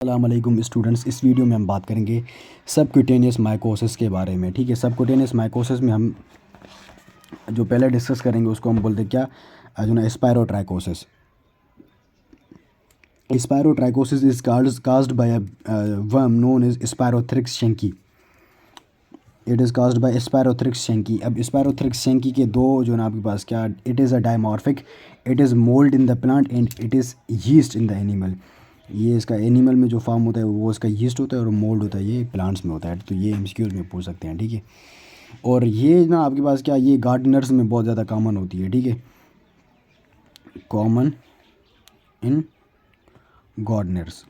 अस्सलाम वालेकुम स्टूडेंट्स। इस वीडियो में हम बात करेंगे सबक्यूटेनियस माइकोसिस के बारे में। ठीक है, सबक्यूटेनियस माइकोसिस में हम जो पहले डिस्कस करेंगे उसको हम बोलते हैं क्या, जो ना sporotrichosis. Sporotrichosis is caused by a worm known as Spirothrix shanki. It is caused by Sporothrix schenckii. अब स्पायरोथ्रिक्स शंकी के दो जो ना आपके पास क्या, it is a dimorphic, it is mould in the plant and it is yeast in the animal. ये इसका animal में जो फॉर्म होता है वो इसका यीस्ट होता है और मोल्ड होता है ये प्लांट्स में होता है। तो ये एमसीक्यूज़ में पूछ सकते हैं। ठीक है, और ये ना आपके पास क्या, ये गार्डनर्स में बहुत ज़्यादा कॉमन होती है। ठीक है, कॉमन इन गार्डनर्स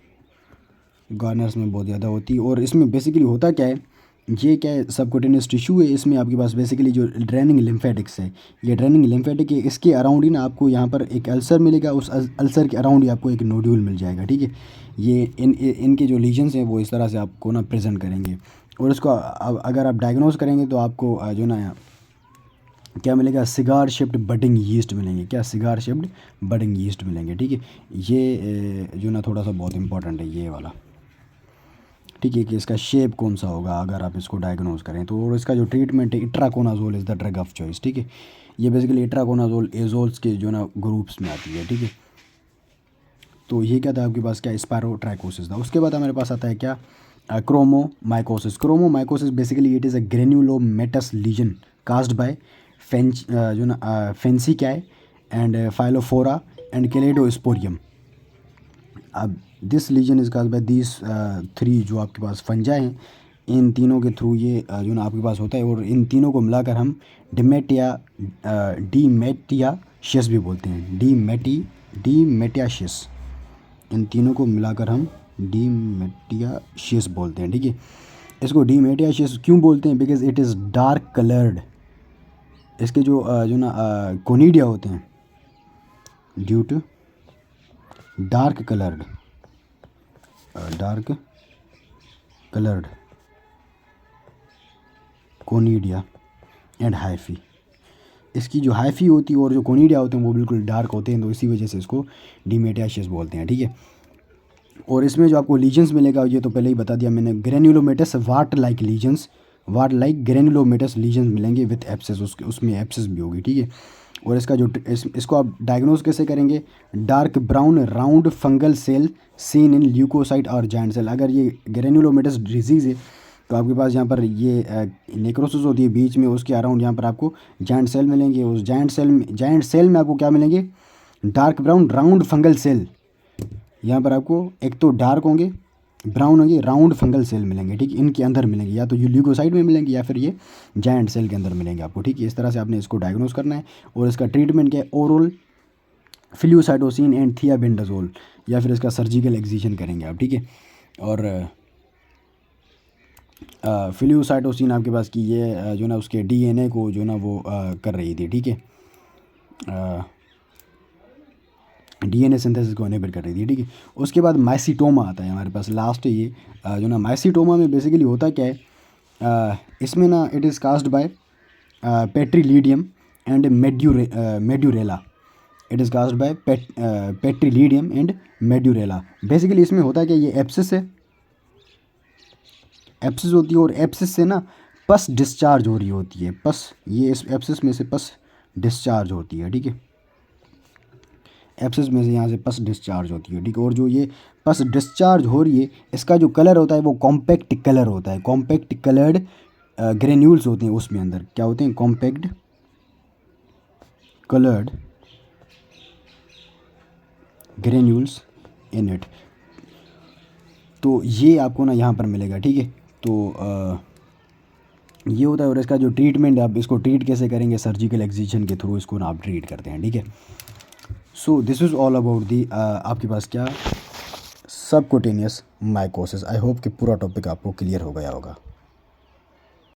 में बहुत ज़्यादा होती है। और इसमें बेसिकली होता क्या है, ये क्या है, सबक्यूटेनियस टिश्यू है। इसमें आपके पास बेसिकली जो ड्रेनिंग लिम्फेटिक्स है, ये ड्रेनिंग लिम्फेटिक है। इसके अराउंड ही ना आपको यहाँ पर एक अल्सर मिलेगा, उस अल्सर के अराउंड ही आपको एक नोड्यूल मिल जाएगा। ठीक है, ये इनके जो लीजन्स हैं वो इस तरह से आपको ना प्रेजेंट करेंगे। और इसको अगर आप डायग्नोज करेंगे तो आपको जो ना क्या मिलेगा, सिगार शिफ्ट बडिंग यीस्ट मिलेंगे। क्या, सिगार शिफ्ट बडिंग यीस्ट मिलेंगे। ठीक है, ये जो ना थोड़ा सा बहुत इंपॉर्टेंट है ये वाला। ठीक है, कि इसका शेप कौन सा होगा अगर आप इसको डायग्नोज करें तो। और इसका जो ट्रीटमेंट है, itraconazole is the drug of choice. ठीक है, ये बेसिकली इट्राकोनाजोल एजोल्स के जो ना ग्रुप्स में आती है। ठीक है, तो ये क्या था आपके पास, क्या स्पायरोट्राइकोसिस था। उसके बाद हमारे पास आता है क्या, chromomycosis. Chromomycosis basically it is a granulomatous lesion caused by जो ना Fonsecaea and Phialophora and Cladosporium. अब this lesion is caused by this three जो आपके पास फंजा हैं, इन तीनों के थ्रू ये जो ना आपके पास होता है। और इन तीनों को मिलाकर हम डीमेटियाशियस भी बोलते हैं। डीमेटियाशियस, इन तीनों को मिलाकर हम डीमेटियाशियस बोलते हैं। ठीक है, इसको डीमेटियाशियस क्यों बोलते हैं, because it is dark coloured. इसके जो ना कोनिडिया होते हैं, due to dark coloured conidia and hyphae. इसकी जो हाइफी होती है और जो कोनिडिया होते हैं वो बिल्कुल डार्क होते हैं, तो इसी वजह से इसको डीमेटियाशियस बोलते हैं। ठीक है, और इसमें जो आपको लीजन्स मिलेगा ये तो पहले ही बता दिया मैंने, ग्रेन्युलोमेटस वाट लाइक ग्रेन्युलोमेटस लीजन्स मिलेंगे विथ एप्सिस, उसमें एप्सिस भी होगी। ठीक है, और इसका जो इसको आप डायग्नोज कैसे करेंगे, dark brown round fungal cell seen in leukocyte और जाइंट सेल। अगर ये ग्रेन्युलोमेटस डिजीज़ है तो आपके पास यहाँ पर ये नेक्रोसिस होती है बीच में, उसके अराउंड यहाँ पर आपको जाइंट सेल मिलेंगे। उस जाइंट सेल में आपको क्या मिलेंगे, dark brown round fungal cell. यहाँ पर आपको एक तो डार्क होंगे, ब्राउन होंगे, राउंड फंगल सेल मिलेंगे। ठीक है, इनके अंदर मिलेंगे, या तो ये ल्यूकोसाइट में मिलेंगे या फिर ये जायंट सेल के अंदर मिलेंगे आपको। ठीक है, इस तरह से आपने इसको डायग्नोज करना है। और इसका ट्रीटमेंट क्या है, ओरल फ्लूसाइटोसिन एंड थियाबेंडाजोल, या फिर इसका सर्जिकल एक्सिजन करेंगे आप। ठीक है, और फ्लूसाइटोसिन आपके पास की ये जो ना उसके डीएनए को जो ना वो कर रही थी। ठीक है, डीएनए सिंथेसिस को इनेबल कर रही थी। ठीक है, उसके बाद माइसीटोमा आता है हमारे पास, लास्ट है ये जो ना। माइसीटोमा में बेसिकली होता क्या है, इसमें ना it is caused by Petriellidium and Madurella. It is caused by Petriellidium and Madurella. Basically इसमें होता क्या, ये एप्सिस है, एप्सिस होती है, और एप्सिस से ना पस डिस्चार्ज हो रही होती है। पस, ये इस एप्सिस में से पस डिस्चार्ज होती है। ठीक है, एप्सिस में से यहाँ से पस डिस्चार्ज होती है। ठीक है, और जो ये पस डिस्चार्ज हो रही है इसका जो कलर होता है वो कॉम्पैक्ट कलर होता है। कॉम्पैक्ट कलर्ड ग्रेन्यूल्स होते हैं उसमें, अंदर क्या होते हैं, compact coloured granules in it. तो ये आपको ना यहाँ पर मिलेगा। ठीक है, तो ये होता है। और इसका जो ट्रीटमेंट है, आप इसको ट्रीट कैसे करेंगे, सर्जिकल एक्सिजन के थ्रू इसको ना आप ट्रीट करते हैं। ठीक है, so this is all about the आपके पास क्या, सबक्यूटेनियस माइकोसिस। आई होप कि पूरा टॉपिक आपको क्लियर हो गया होगा।